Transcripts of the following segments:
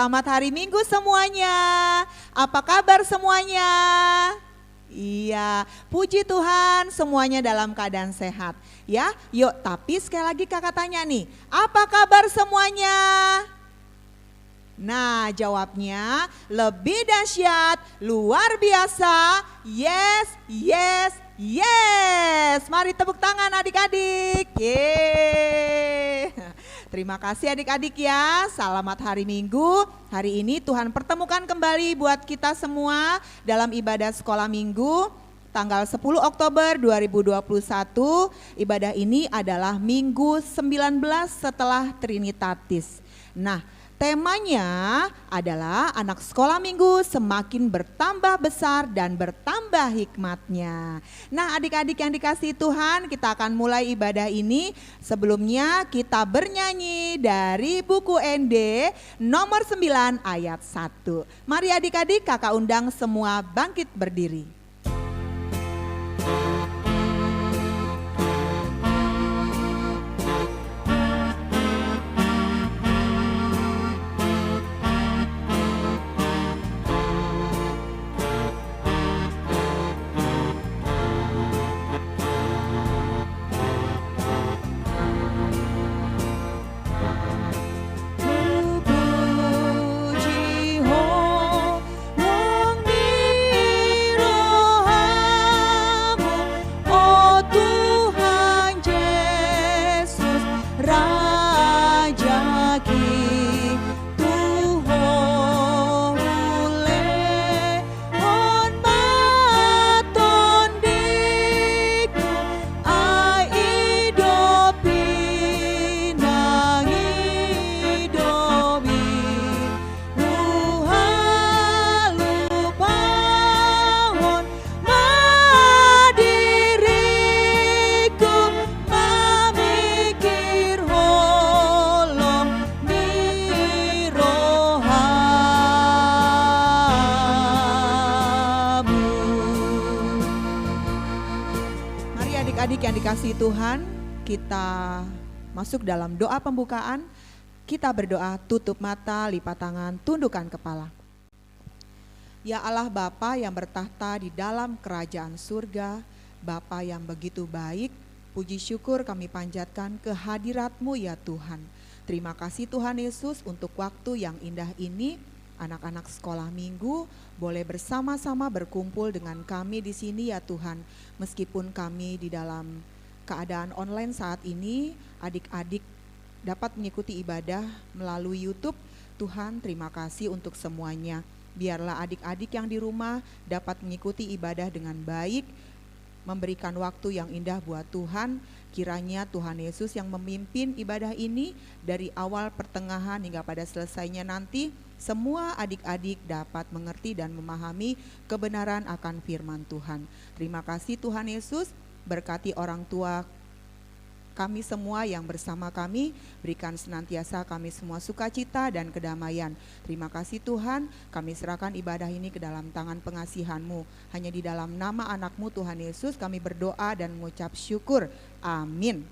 Selamat hari Minggu semuanya. Apa kabar semuanya? Iya, puji Tuhan semuanya dalam keadaan sehat. Ya, yuk tapi sekali lagi kakak tanya nih, apa kabar semuanya? Nah jawabnya lebih dahsyat, luar biasa, yes, yes, yes. Mari tepuk tangan adik-adik. Yeay. Terima kasih adik-adik ya, selamat hari Minggu. Hari ini Tuhan pertemukan kembali buat kita semua dalam ibadah sekolah minggu tanggal 10 Oktober 2021. Ibadah ini adalah Minggu 19 setelah Trinitatis. Nah, temanya adalah anak sekolah minggu semakin bertambah besar dan bertambah hikmatnya. Nah adik-adik yang dikasihi Tuhan, kita akan mulai ibadah ini. Sebelumnya kita bernyanyi dari buku ND nomor 9 ayat 1. Mari adik-adik kakak undang semua bangkit berdiri. Adik-adik yang dikasihi Tuhan, kita masuk dalam doa pembukaan. Kita berdoa, tutup mata, lipat tangan, tundukkan kepala. Ya Allah Bapa yang bertahta di dalam kerajaan surga, Bapa yang begitu baik, puji syukur kami panjatkan kehadirat-Mu ya Tuhan. Terima kasih Tuhan Yesus untuk waktu yang indah ini. Anak-anak sekolah minggu boleh bersama-sama berkumpul dengan kami di sini ya Tuhan. Meskipun kami di dalam keadaan online saat ini, adik-adik dapat mengikuti ibadah melalui YouTube. Tuhan terima kasih untuk semuanya. Biarlah adik-adik yang di rumah dapat mengikuti ibadah dengan baik, memberikan waktu yang indah buat Tuhan. Kiranya Tuhan Yesus yang memimpin ibadah ini dari awal pertengahan hingga pada selesainya nanti, semua adik-adik dapat mengerti dan memahami kebenaran akan firman Tuhan. Terima kasih Tuhan Yesus, berkati orang tua kami semua yang bersama kami, berikan senantiasa kami semua sukacita dan kedamaian. Terima kasih Tuhan, kami serahkan ibadah ini ke dalam tangan pengasihan-Mu. Hanya di dalam nama anak-Mu Tuhan Yesus kami berdoa dan mengucap syukur. Amin.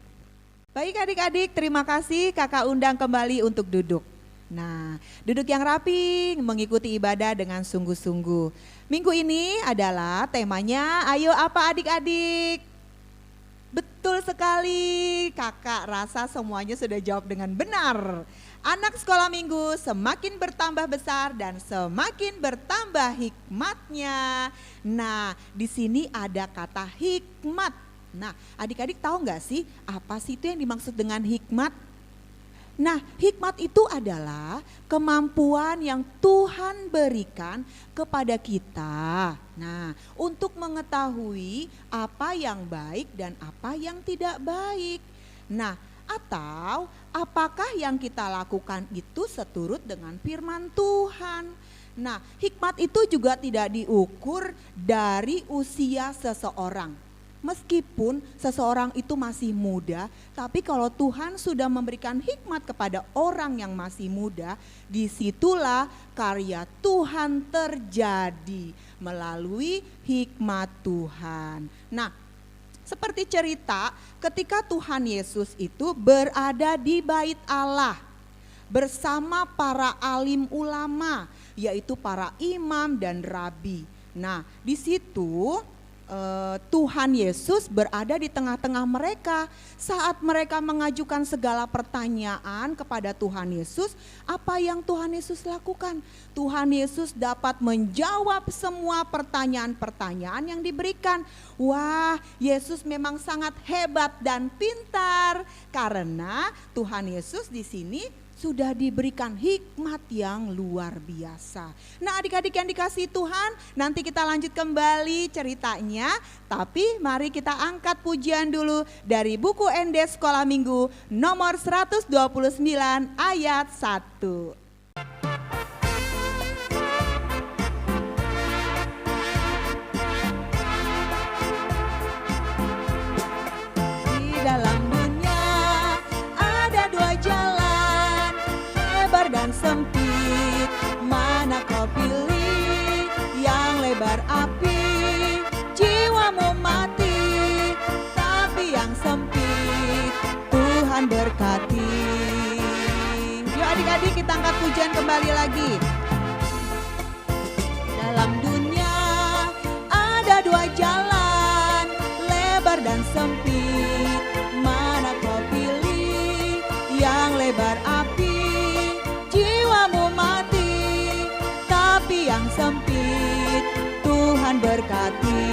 Baik adik-adik, terima kasih, kakak undang kembali untuk duduk. Nah, duduk yang rapi, mengikuti ibadah dengan sungguh-sungguh. Minggu ini adalah temanya, ayo apa adik-adik? Betul sekali, kakak rasa semuanya sudah jawab dengan benar. Anak sekolah minggu semakin bertambah besar dan semakin bertambah hikmatnya. Nah, di sini ada kata hikmat. Nah, adik-adik tahu nggak sih apa sih itu yang dimaksud dengan hikmat? Nah, hikmat itu adalah kemampuan yang Tuhan berikan kepada kita. Nah, untuk mengetahui apa yang baik dan apa yang tidak baik. Nah, atau apakah yang kita lakukan itu seturut dengan firman Tuhan. Nah, hikmat itu juga tidak diukur dari usia seseorang. Meskipun seseorang itu masih muda, tapi kalau Tuhan sudah memberikan hikmat kepada orang yang masih muda, disitulah karya Tuhan terjadi melalui hikmat Tuhan. Nah, seperti cerita ketika Tuhan Yesus itu berada di bait Allah. bersama para alim ulama, yaitu para imam dan rabi. Nah, di situ Tuhan Yesus berada di tengah-tengah mereka. Saat mereka mengajukan segala pertanyaan kepada Tuhan Yesus, apa yang Tuhan Yesus lakukan? Tuhan Yesus dapat menjawab semua pertanyaan-pertanyaan yang diberikan. Wah, Yesus memang sangat hebat dan pintar karena Tuhan Yesus di sini sudah diberikan hikmat yang luar biasa. Nah, adik-adik yang dikasihi Tuhan, nanti kita lanjut kembali ceritanya. Tapi mari kita angkat pujian dulu dari buku ND Sekolah Minggu nomor 129 ayat 1. Di dalam dunia ada dua jalan, lebar dan sempit, mana kau pilih? Yang lebar api, jiwamu mati, tapi yang sempit Tuhan berkati. Yuk adik-adik kita angkat pujian kembali lagi. Dalam dunia ada dua jalan, lebar dan sempit, mana kau pilih? Yang lebar api, jiwamu mati, tapi yang sempit Tuhan berkati.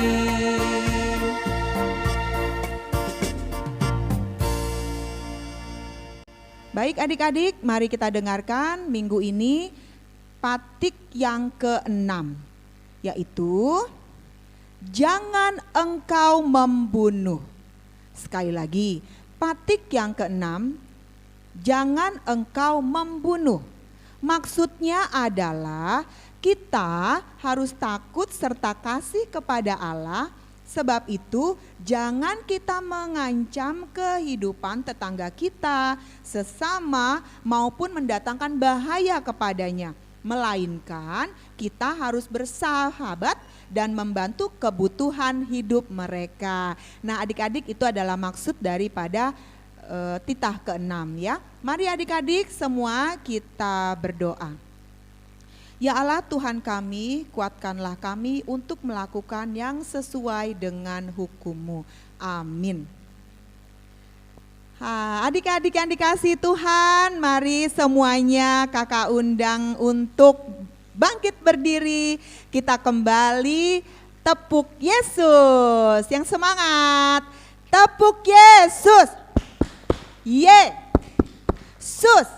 Baik adik-adik, mari kita dengarkan minggu ini patik yang ke-6, yaitu jangan engkau membunuh. Sekali lagi, patik yang ke-6, jangan engkau membunuh. Maksudnya adalah kita harus takut serta kasih kepada Allah. Sebab itu jangan kita mengancam kehidupan tetangga kita, sesama maupun mendatangkan bahaya kepadanya. Melainkan kita harus bersahabat dan membantu kebutuhan hidup mereka. Nah adik-adik, itu adalah maksud daripada titah ke-6 ya. Mari adik-adik semua kita berdoa. Ya Allah Tuhan kami, kuatkanlah kami untuk melakukan yang sesuai dengan hukum-Mu. Amin. Adik-adik yang dikasihi Tuhan, mari semuanya kakak undang untuk bangkit berdiri. Kita kembali tepuk Yesus. Yang semangat, tepuk Yesus. Yesus.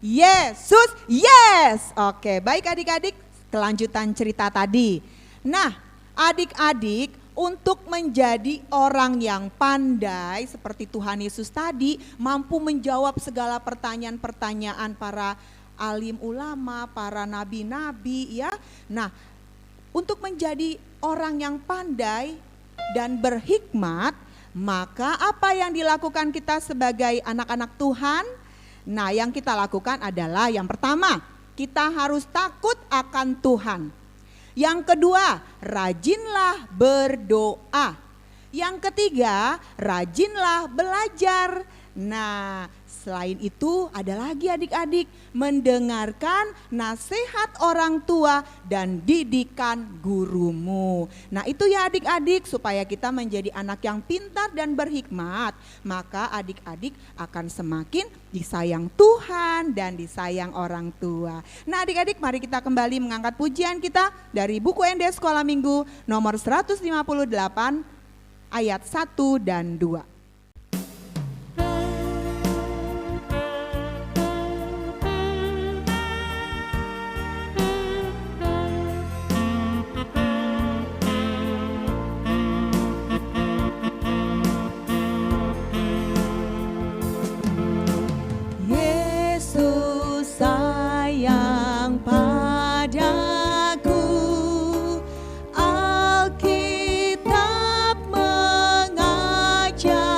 Yesus, yes. Oke, baik adik-adik, kelanjutan cerita tadi. Nah, adik-adik, untuk menjadi orang yang pandai seperti Tuhan Yesus tadi, mampu menjawab segala pertanyaan-pertanyaan para alim ulama, para nabi-nabi ya. Nah, untuk menjadi orang yang pandai dan berhikmat, maka apa yang dilakukan kita sebagai anak-anak Tuhan? Nah, yang kita lakukan adalah yang pertama, kita harus takut akan Tuhan. Yang kedua, rajinlah berdoa. Yang ketiga, rajinlah belajar. Nah, selain itu ada lagi adik-adik, mendengarkan nasihat orang tua dan didikan gurumu. Nah itu ya adik-adik, supaya kita menjadi anak yang pintar dan berhikmat, maka adik-adik akan semakin disayang Tuhan dan disayang orang tua. Nah adik-adik, mari kita kembali mengangkat pujian kita dari buku ND Sekolah Minggu nomor 158 ayat 1 dan 2. Alkitab mengajar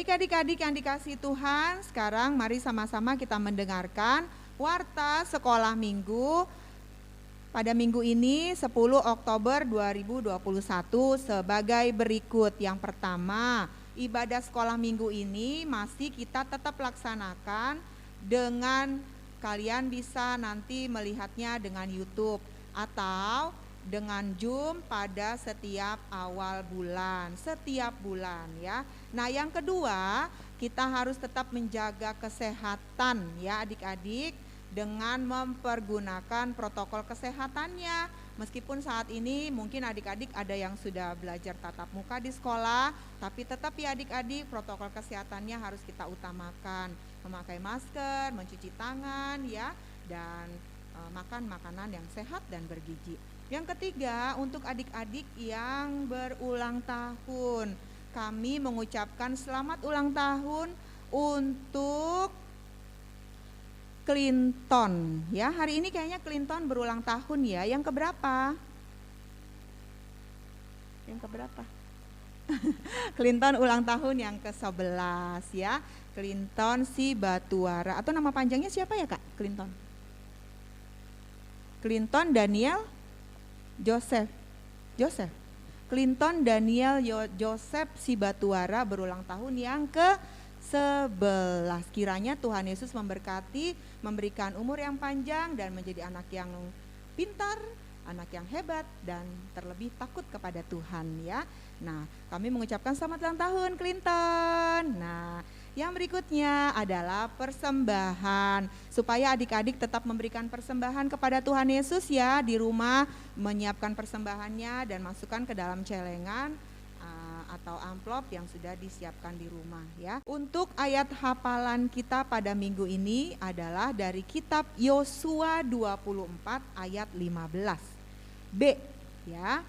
Baik adik-adik yang dikasihi Tuhan, sekarang mari sama-sama kita mendengarkan warta sekolah minggu pada minggu ini 10 Oktober 2021 sebagai berikut. Yang pertama, ibadah sekolah minggu ini masih kita tetap laksanakan dengan kalian bisa nanti melihatnya dengan YouTube atau dengan Zoom pada setiap awal bulan, setiap bulan ya. Nah yang kedua, kita harus tetap menjaga kesehatan ya adik-adik dengan mempergunakan protokol kesehatannya. Meskipun saat ini mungkin adik-adik ada yang sudah belajar tatap muka di sekolah, tapi tetap ya adik-adik protokol kesehatannya harus kita utamakan. Memakai masker, mencuci tangan ya, dan makan makanan yang sehat dan bergizi. Yang ketiga, untuk adik-adik yang berulang tahun, kami mengucapkan selamat ulang tahun untuk Clinton ya. Hari ini kayaknya Clinton berulang tahun ya. Yang keberapa? Yang keberapa? Clinton ulang tahun yang ke-11 ya. Clinton si Batuara, atau nama panjangnya siapa ya Kak? Clinton Daniel Joseph. Clinton Daniel Joseph si Batuara berulang tahun yang ke-11. Kiranya Tuhan Yesus memberkati, memberikan umur yang panjang dan menjadi anak yang pintar, anak yang hebat dan terlebih takut kepada Tuhan ya. Nah, kami mengucapkan selamat ulang tahun Clinton. Nah, yang berikutnya adalah persembahan. Supaya adik-adik tetap memberikan persembahan kepada Tuhan Yesus ya, di rumah menyiapkan persembahannya dan masukkan ke dalam celengan atau amplop yang sudah disiapkan di rumah ya. Untuk ayat hafalan kita pada minggu ini adalah dari kitab Yosua 24 ayat 15b ya.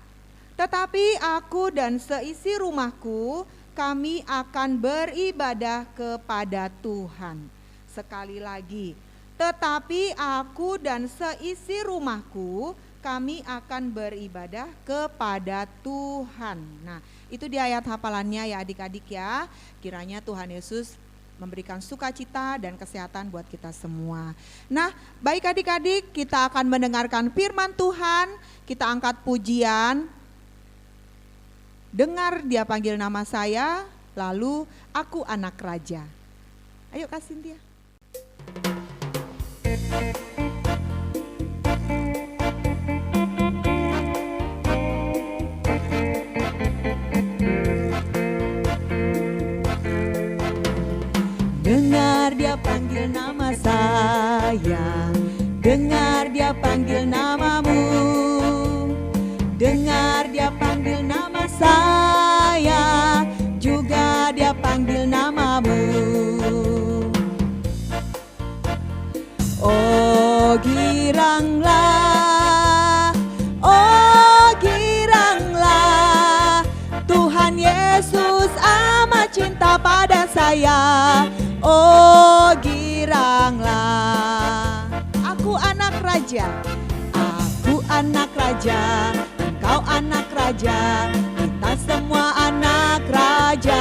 Tetapi aku dan seisi rumahku kami akan beribadah kepada Tuhan. Sekali lagi, tetapi aku dan seisi rumahku kami akan beribadah kepada Tuhan. Nah, itu di ayat hafalannya ya adik-adik ya. Kiranya Tuhan Yesus memberikan sukacita dan kesehatan buat kita semua. Nah, baik adik-adik, kita akan mendengarkan firman Tuhan. Kita angkat pujian. Dengar dia panggil nama saya, lalu aku anak raja. Ayo Kak Cynthia. Dengar dia panggil nama saya, dengar dia panggil namamu, dengar dia panggil nama saya, juga dia panggil namamu. Oh giranglah, Tuhan Yesus amat cinta pada saya. Oh giranglah, aku anak raja, aku anak raja, engkau anak raja, kita semua anak raja.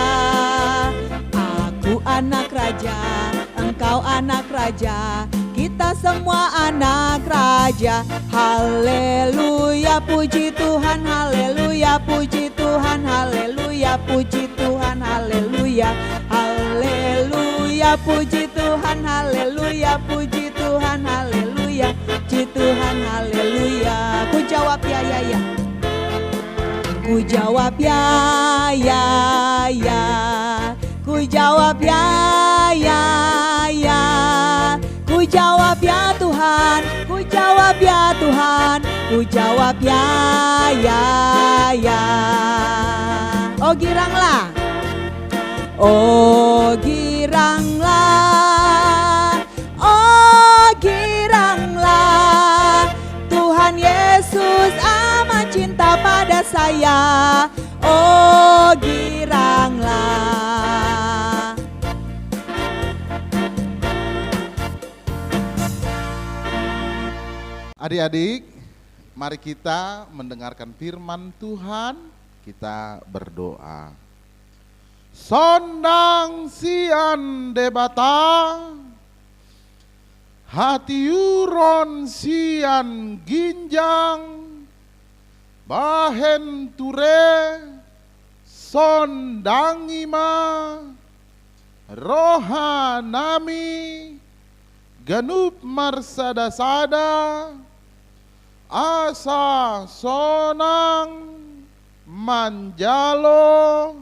Aku anak raja, engkau anak raja, kita semua anak raja. Haleluya puji Tuhan, haleluya puji Tuhan, haleluya puji Tuhan, haleluya. Haleluya puji Tuhan, haleluya puji Tuhan, haleluya puji Tuhan, haleluya. Ku jawab ya ya ya. Ku jawab ya ya ya. Ku jawab ya ya ya. Ku jawab ya Tuhan, ku jawab ya Tuhan, ku jawab ya ya ya. Oh giranglah, oh giranglah, oh giranglah, Tuhan Yesus amat cinta pada saya. Oh giranglah. Adik-adik, mari kita mendengarkan firman Tuhan, kita berdoa. sondang sian debata, hati uron sian ginjang, bahen ture sondang ima, rohanami ganup marsada-sada, asa sonang manjalo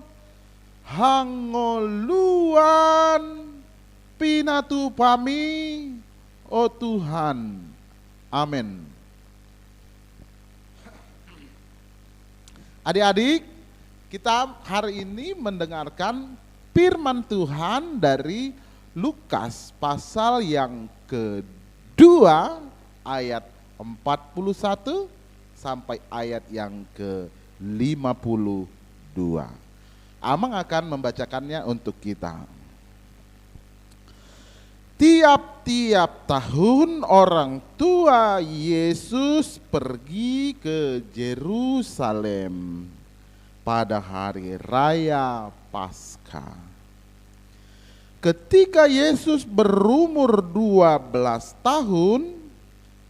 hangoluan pinatu pami, oh Tuhan. Amin. Adik-adik, kita hari ini mendengarkan firman Tuhan dari Lukas pasal yang kedua ayat 41 sampai ayat yang ke-52. Amang akan membacakannya untuk kita. Tiap-tiap tahun orang tua Yesus pergi ke Yerusalem pada hari raya Paskah. Ketika Yesus berumur 12 tahun,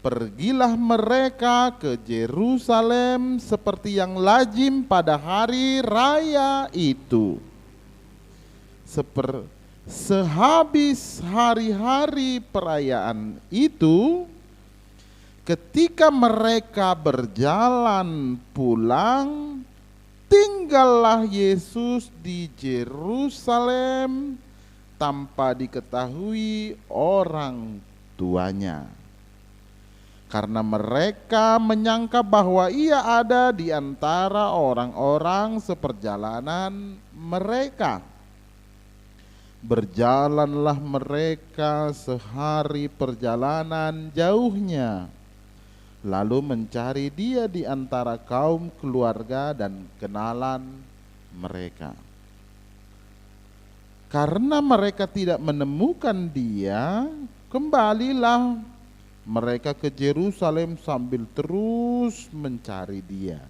pergilah mereka ke Yerusalem seperti yang lazim pada hari raya itu. Sehabis hari-hari perayaan itu, ketika mereka berjalan pulang, tinggallah Yesus di Yerusalem tanpa diketahui orang tuanya. Karena mereka menyangka bahwa ia ada di antara orang-orang seperjalanan mereka. Berjalanlah mereka sehari perjalanan jauhnya, lalu mencari dia di antara kaum keluarga dan kenalan mereka. Karena mereka tidak menemukan dia, kembalilah mereka ke Yerusalem sambil terus mencari dia.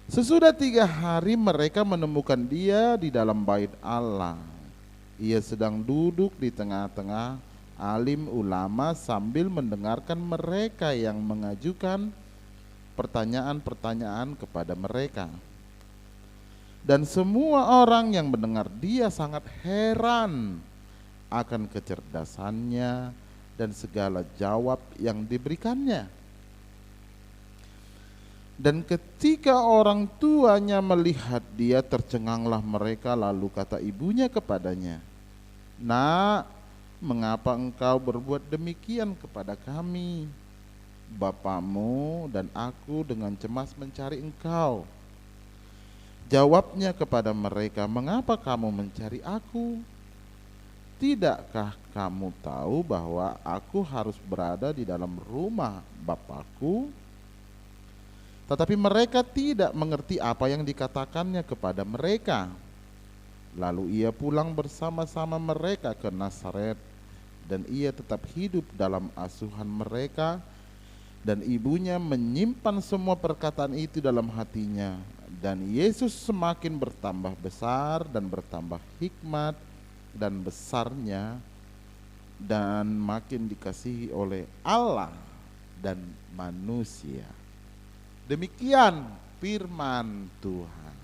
Sesudah 3 hari mereka menemukan dia di dalam bait Allah. Ia sedang duduk di tengah-tengah alim ulama sambil mendengarkan mereka yang mengajukan pertanyaan-pertanyaan kepada mereka. Dan semua orang yang mendengar dia sangat heran akan kecerdasannya dan segala jawab yang diberikannya. Dan ketika orang tuanya melihat dia, tercenganglah mereka, lalu kata ibunya kepadanya, "Nak, mengapa engkau berbuat demikian kepada kami? Bapamu dan aku dengan cemas mencari engkau." Jawabnya kepada mereka, "Mengapa kamu mencari aku? Tidakkah kamu tahu bahwa aku harus berada di dalam rumah Bapakku?" Tetapi mereka tidak mengerti apa yang dikatakannya kepada mereka. Lalu ia pulang bersama-sama mereka ke Nazaret, dan ia tetap hidup dalam asuhan mereka, dan ibunya menyimpan semua perkataan itu dalam hatinya. Dan Yesus semakin bertambah besar dan bertambah hikmat dan besarnya, dan makin dikasihi oleh Allah dan manusia. Demikian firman Tuhan.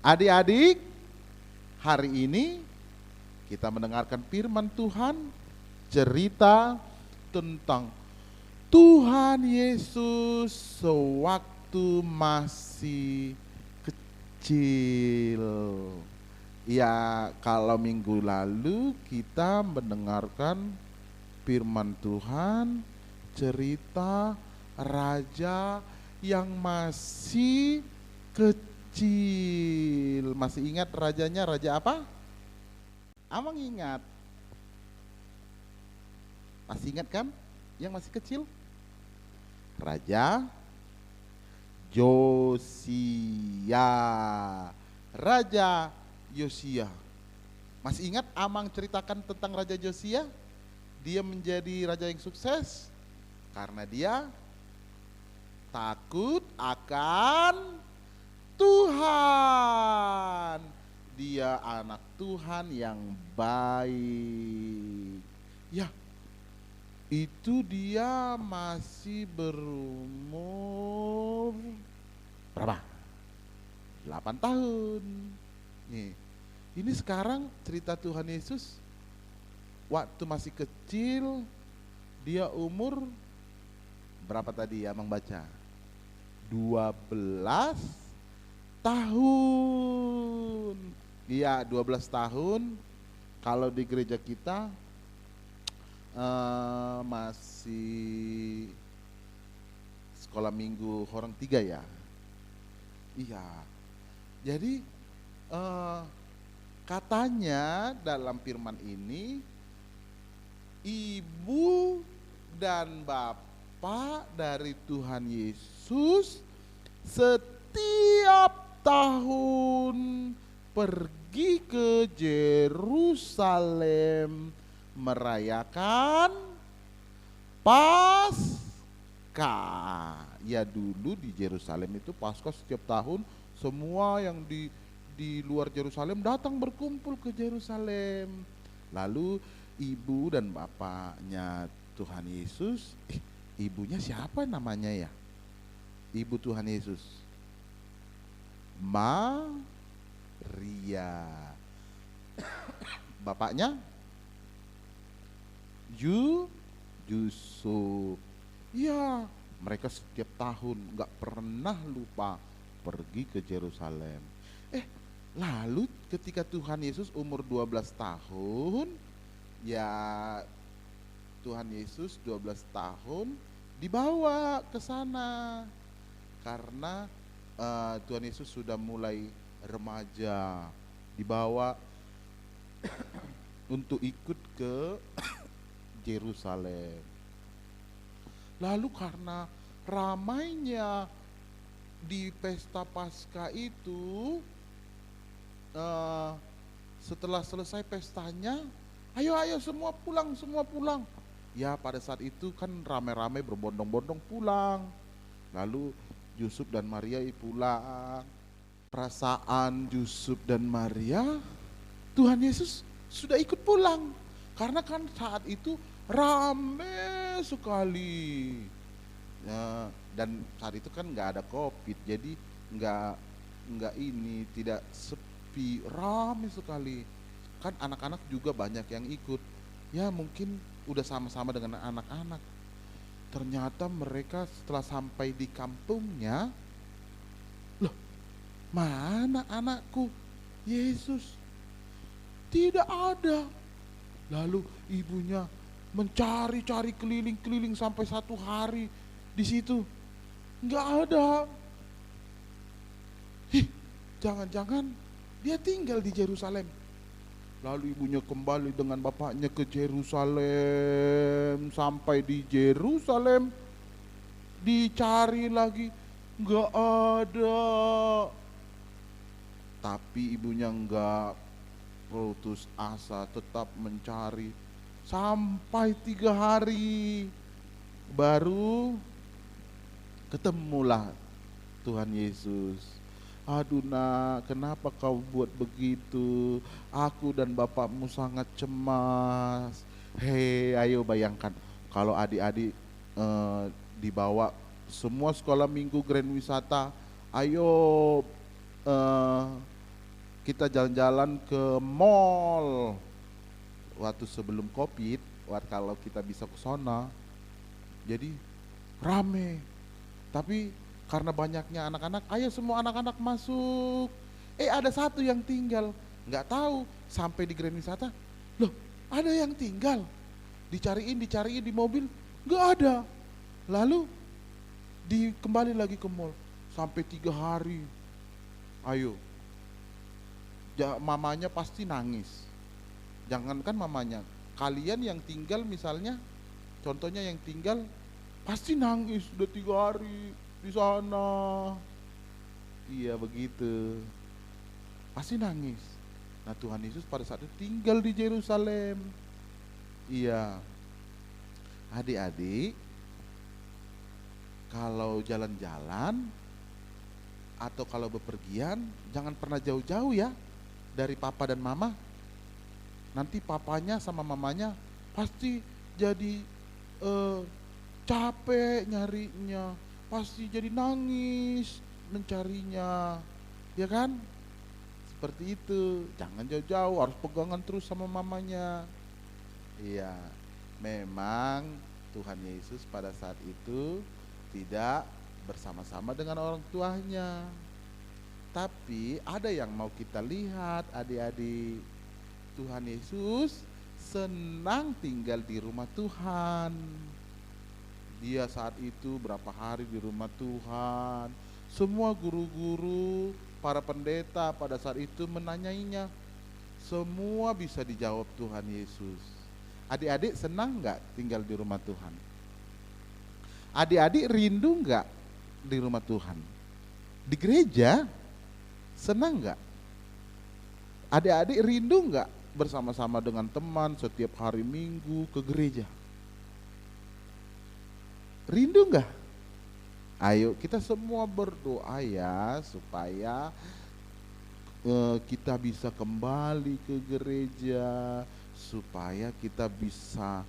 Adik-adik, hari ini kita mendengarkan firman Tuhan, cerita tentang Tuhan Yesus sewaktu masih kecil. Ya, kalau minggu lalu kita mendengarkan firman Tuhan, cerita raja yang masih kecil. Masih ingat rajanya, raja apa? Amang ingat. Masih ingat kan yang masih kecil? Raja Yosia. Raja Yosia. Masih ingat Amang ceritakan tentang Raja Yosia? Dia menjadi raja yang sukses karena dia takut akan Tuhan. Dia anak Tuhan yang baik. Ya, itu dia masih berumur berapa? 8 tahun. Nih, ini sekarang cerita Tuhan Yesus waktu masih kecil, dia umur berapa tadi ya membaca? 12 tahun. Iya, 12 tahun. Kalau di gereja kita masih sekolah minggu orang 3 ya. Iya. Jadi katanya dalam firman ini, ibu dan bapak dari Tuhan Yesus setiap tahun pergi ke Yerusalem merayakan Paskah. Ya, dulu di Yerusalem itu Paskah setiap tahun, semua yang di luar Yerusalem datang berkumpul ke Yerusalem. Lalu ibu dan bapaknya Tuhan Yesus, ibunya siapa namanya ya? Ibu Tuhan Yesus, Maria. Bapaknya Yusuf. Ya, mereka setiap tahun nggak pernah lupa pergi ke Yerusalem. Lalu ketika Tuhan Yesus umur 12 tahun, ya Tuhan Yesus 12 tahun dibawa ke sana karena Tuhan Yesus sudah mulai remaja, dibawa untuk ikut ke Yerusalem. Lalu karena ramainya di pesta Paskah itu, setelah selesai pestanya, ayo semua pulang. Ya, pada saat itu kan ramai-ramai berbondong-bondong pulang. Lalu Yusuf dan Maria pulang. Perasaan Yusuf dan Maria, Tuhan Yesus sudah ikut pulang. Karena kan saat itu ramai sekali. Ya, dan saat itu kan nggak ada COVID, jadi nggak tidak sepi, ramai sekali. Kan anak-anak juga banyak yang ikut. Ya, mungkin udah sama-sama dengan anak-anak. Ternyata mereka setelah sampai di kampungnya, loh, mana anakku Yesus? Tidak ada. Lalu ibunya mencari-cari keliling-keliling sampai 1 hari di situ, nggak ada. Jangan-jangan dia tinggal di Yerusalem. Lalu ibunya kembali dengan bapaknya ke Yerusalem. Sampai di Yerusalem dicari lagi, nggak ada. Tapi ibunya nggak putus asa, tetap mencari sampai 3 hari. Baru ketemulah Tuhan Yesus. Aduh nak, kenapa kau buat begitu? Aku dan bapakmu sangat cemas. Hei, ayo bayangkan kalau adik-adik dibawa semua sekolah minggu Grand Wisata. Ayo kita jalan-jalan ke mall. Waktu sebelum COVID, kalau kita bisa ke sana, jadi rame. Tapi karena banyaknya anak-anak, ayo semua anak-anak masuk. Ada satu yang tinggal, nggak tahu sampai di Grand Wisata, loh ada yang tinggal. Dicariin di mobil, nggak ada. Lalu kembali lagi ke mall sampai 3 hari. Ayo, mamanya pasti nangis. Jangankan mamanya, kalian yang tinggal misalnya, contohnya yang tinggal pasti nangis udah 3 hari di sana. Iya begitu, pasti nangis. Nah Tuhan Yesus pada saat itu tinggal di Yerusalem. Iya, adik-adik kalau jalan-jalan atau kalau bepergian jangan pernah jauh-jauh ya dari papa dan mama. Nanti papanya sama mamanya pasti jadi capek nyarinya, pasti jadi nangis mencarinya, ya kan? Seperti itu, jangan jauh-jauh, harus pegangan terus sama mamanya. Iya, memang Tuhan Yesus pada saat itu tidak bersama-sama dengan orang tuanya. Tapi ada yang mau kita lihat adik-adik, Tuhan Yesus senang tinggal di rumah Tuhan. Dia saat itu berapa hari di rumah Tuhan. Semua guru-guru, para pendeta pada saat itu menanyainya. Semua bisa dijawab Tuhan Yesus. Adik-adik senang nggak tinggal di rumah Tuhan? Adik-adik rindu nggak di rumah Tuhan? Di gereja senang nggak? Adik-adik rindu nggak bersama-sama dengan teman setiap hari Minggu ke gereja? Rindu nggak? Ayo kita semua berdoa ya supaya kita bisa kembali ke gereja, supaya kita bisa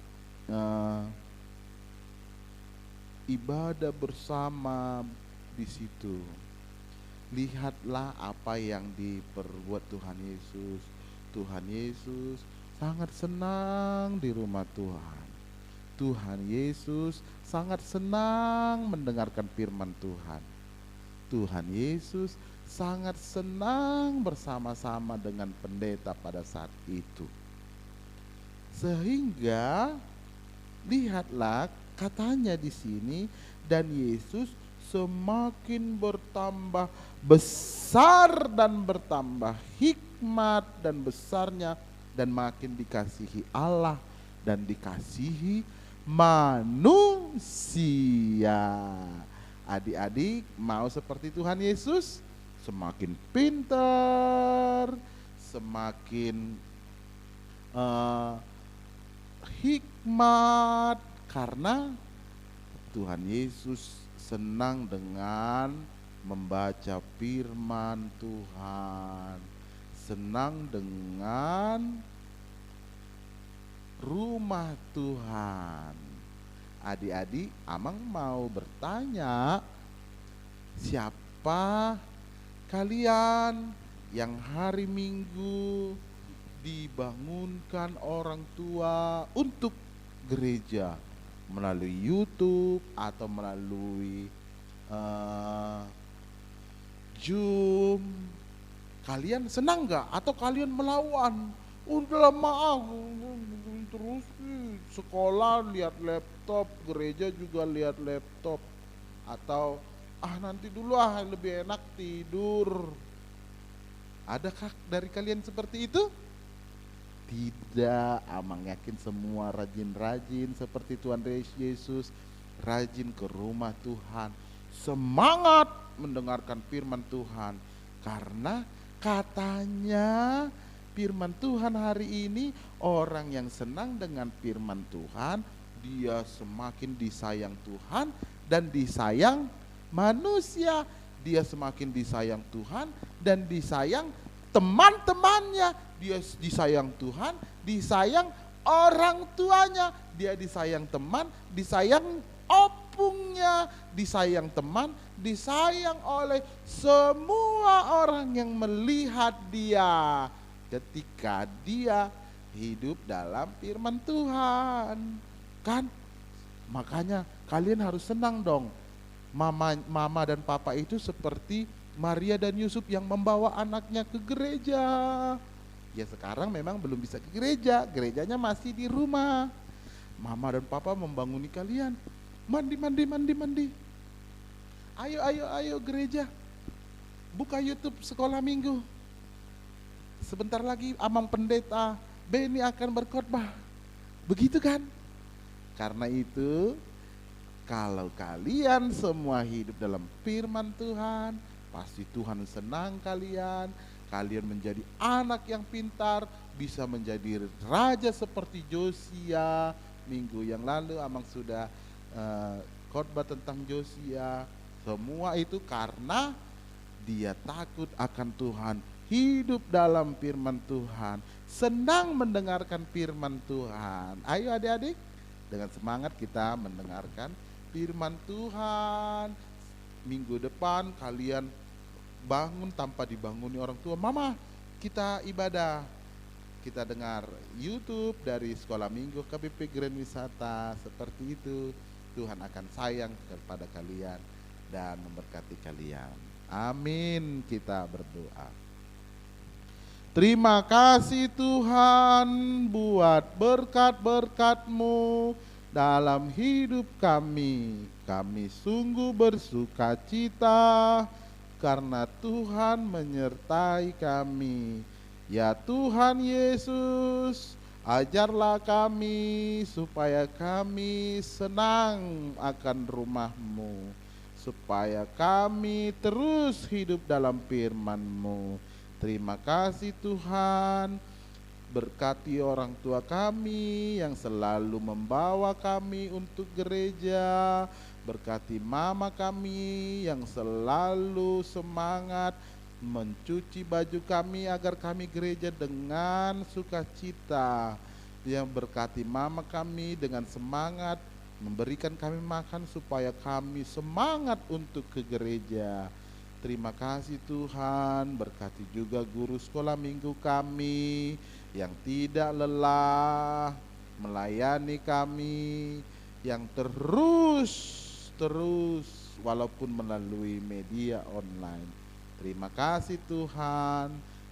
ibadah bersama di situ. Lihatlah apa yang diperbuat Tuhan Yesus. Tuhan Yesus sangat senang di rumah Tuhan. Tuhan Yesus sangat senang mendengarkan firman Tuhan. Tuhan Yesus sangat senang bersama-sama dengan pendeta pada saat itu. Sehingga lihatlah katanya di sini, dan Yesus semakin bertambah besar dan bertambah hikmat dan besarnya, dan makin dikasihi Allah dan dikasihi manusia. Adik-adik mau seperti Tuhan Yesus? Semakin pintar, semakin hikmat, karena Tuhan Yesus senang dengan membaca firman Tuhan, senang dengan rumah Tuhan. Adik-adik, Amang mau bertanya, siapa kalian yang hari Minggu dibangunkan orang tua untuk gereja melalui YouTube atau melalui Zoom? Kalian senang gak? Atau kalian melawan? Udah maaf, terus sekolah lihat laptop, gereja juga lihat laptop, atau nanti dulu lebih enak tidur. Adakah dari kalian seperti itu? Tidak, Amang yakin semua rajin-rajin seperti Tuhan Yesus, rajin ke rumah Tuhan, semangat mendengarkan firman Tuhan, karena katanya firman Tuhan hari ini, orang yang senang dengan firman Tuhan, dia semakin disayang Tuhan dan disayang manusia. Dia semakin disayang Tuhan dan disayang teman-temannya. Dia disayang Tuhan, disayang orang tuanya. Dia disayang teman, disayang opungnya, disayang teman, disayang oleh semua orang yang melihat dia ketika dia hidup dalam firman Tuhan. Kan? Makanya kalian harus senang dong. Mama dan papa itu seperti Maria dan Yusuf yang membawa anaknya ke gereja. Ya sekarang memang belum bisa ke gereja, gerejanya masih di rumah. Mama dan papa membanguni kalian. Mandi. Ayo gereja. Buka YouTube sekolah minggu. Sebentar lagi Amang pendeta Beni akan berkhotbah. Begitu kan? Karena itu, kalau kalian semua hidup dalam firman Tuhan, pasti Tuhan senang kalian. Kalian menjadi anak yang pintar, bisa menjadi raja seperti Josia. Minggu yang lalu Amang sudah khotbah tentang Josia. Semua itu karena dia takut akan Tuhan, hidup dalam firman Tuhan, senang mendengarkan firman Tuhan. Ayo adik-adik, dengan semangat kita mendengarkan firman Tuhan. Minggu depan kalian bangun tanpa dibanguni orang tua. Mama, kita ibadah. Kita dengar YouTube dari Sekolah Minggu KBP Grand Wisata. Seperti itu, Tuhan akan sayang kepada kalian dan memberkati kalian. Amin. Kita berdoa. Terima kasih Tuhan buat berkat-berkat-Mu dalam hidup kami. Kami sungguh bersuka cita karena Tuhan menyertai kami. Ya Tuhan Yesus, ajarlah kami supaya kami senang akan rumah-Mu, supaya kami terus hidup dalam firman-Mu. Terima kasih Tuhan, berkati orang tua kami yang selalu membawa kami untuk gereja. Berkati mama kami yang selalu semangat mencuci baju kami agar kami gereja dengan sukacita. Yang berkati mama kami dengan semangat memberikan kami makan supaya kami semangat untuk ke gereja. Terima kasih Tuhan, berkati juga guru sekolah minggu kami yang tidak lelah melayani kami, yang terus walaupun melalui media online. Terima kasih Tuhan.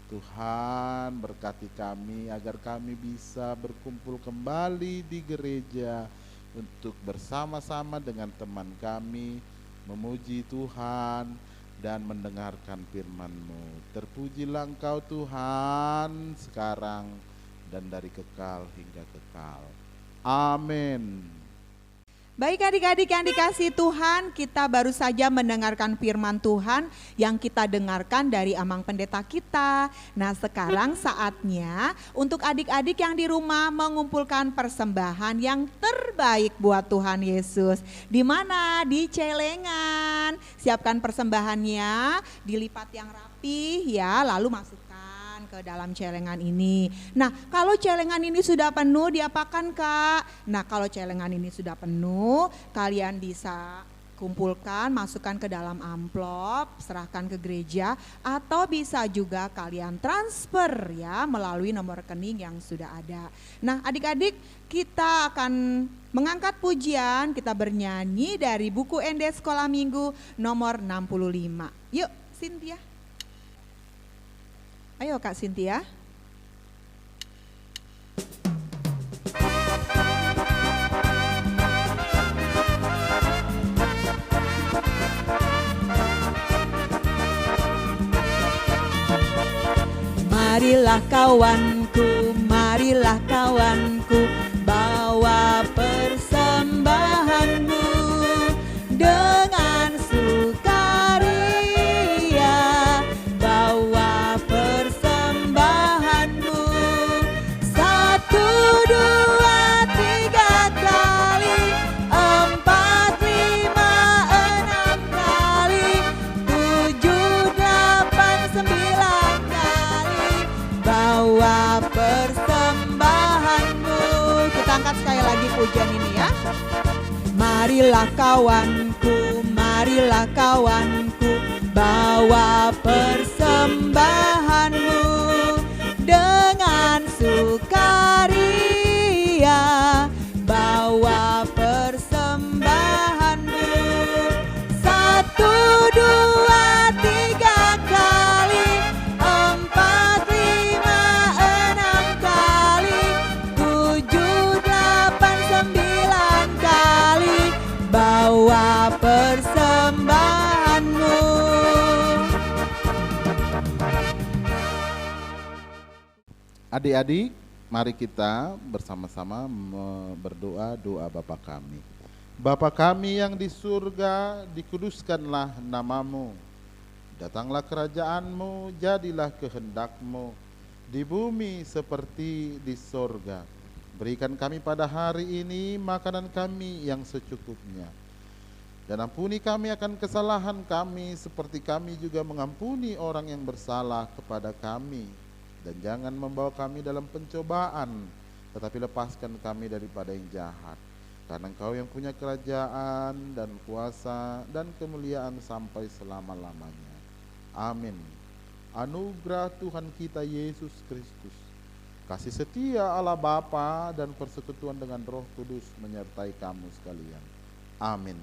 Tuhan berkati kami agar kami bisa berkumpul kembali di gereja untuk bersama-sama dengan teman kami memuji Tuhan dan mendengarkan firman-Mu. Terpujilah Engkau Tuhan sekarang dan dari kekal hingga kekal. Amin. Baik adik-adik yang dikasihi Tuhan, kita baru saja mendengarkan firman Tuhan yang kita dengarkan dari Amang Pendeta kita. Nah sekarang saatnya untuk adik-adik yang di rumah mengumpulkan persembahan yang terbaik buat Tuhan Yesus. Di mana? Di celengan. Siapkan persembahannya, dilipat yang rapi ya, lalu masukkan ke dalam celengan ini. Nah, kalau celengan ini sudah penuh, diapakan Kak? Nah, kalau celengan ini sudah penuh, kalian bisa kumpulkan, masukkan ke dalam amplop, serahkan ke gereja, atau bisa juga kalian transfer ya melalui nomor rekening yang sudah ada. Nah, adik-adik, kita akan mengangkat pujian, kita bernyanyi dari buku ND Sekolah Minggu nomor 65. Yuk, Cynthia. Ayo Kak Cynthia. Marilah kawanku, bawa persembahanmu dengan sukaria. Bawa persembahanmu 1, 2, 3 kali, 4, 5, 6 kali, 7, 8, 9 kali. Bawa persembahanmu. Kita angkat sekali lagi pujian ini ya. Marilah kawanku, bawa persembahanmu dengan sukaria. Bawa persembahanmu 1, 2, 3 kali, 4, 5, 6 kali, 7, 8, 9 kali. Bawa persembahanmu. Adik-adik, mari kita bersama-sama berdoa doa Bapa kami. Bapa kami yang di surga, dikuduskanlah nama-Mu. Datanglah kerajaan-Mu, jadilah kehendak-Mu di bumi seperti di surga. Berikan kami pada hari ini makanan kami yang secukupnya. Dan ampuni kami akan kesalahan kami, seperti kami juga mengampuni orang yang bersalah kepada kami. Dan jangan membawa kami dalam pencobaan, tetapi lepaskan kami daripada yang jahat. Karena Engkau yang punya kerajaan dan kuasa dan kemuliaan sampai selama-lamanya. Amin. Anugerah Tuhan kita Yesus Kristus, kasih setia Allah Bapa dan persekutuan dengan Roh Kudus menyertai kamu sekalian. Amin.